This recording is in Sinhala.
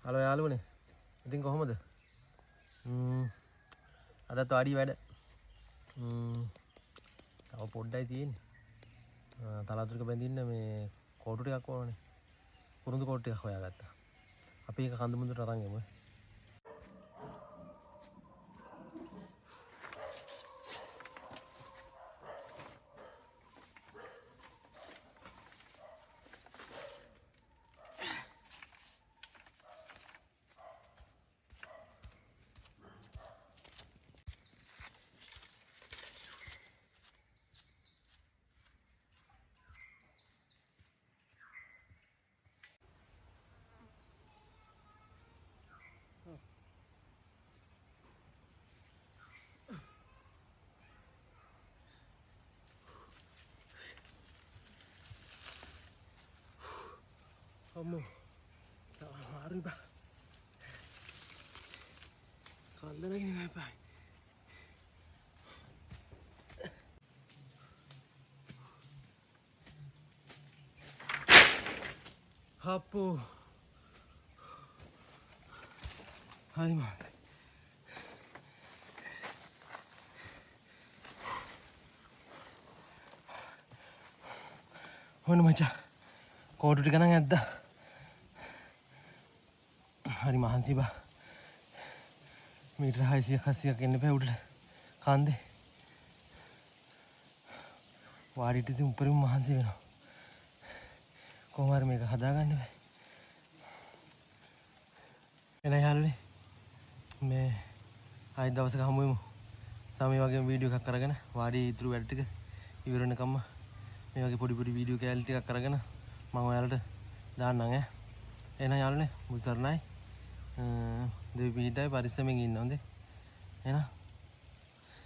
හලෝ යාළුවනේ. ඉතින් කොහොමද? අදත් වාඩි වැඩ. තව පොඩ්ඩයි තියෙන්නේ. තලාතුරක බැඳින්න මේ කෝටු ටිකක් ඕනනේ. කුරුඳු කෝටු ටිකක් හොයාගත්තා. අපි ඒක කඳු මුදුට අරන් යමු. Kamu hari ba? Kalau lagi ni apa? Hapu. Hari mana? Mana macam? Kau duduk kan ada? හරි මහන්සි බා මීටර 600ක් 700ක් එන්න බෑ උඩට කන්දේ වාඩිට ඉතින් උඩරින් මහන්සි වෙනවා කොහොම හරි මේක හදාගන්න බෑ එනයි යාළුවනේ මේ ආයි දවසක හමු වෙමු තව මේ වගේ වීඩියෝ එකක් අරගෙන වාඩි ඉතුරු වැඩ ටික ඉවර වෙනකම්ම මේ වගේ පොඩි පොඩි වීඩියෝ කෑලි ටිකක් අරගෙන මම ඔයාලට දාන්නම් ඈ එහෙනම් යාළුවනේ මුසර්ණයි දෙවි පිටයි පරිස්සමෙන් ඉන්න හොඳේ එහෙනම්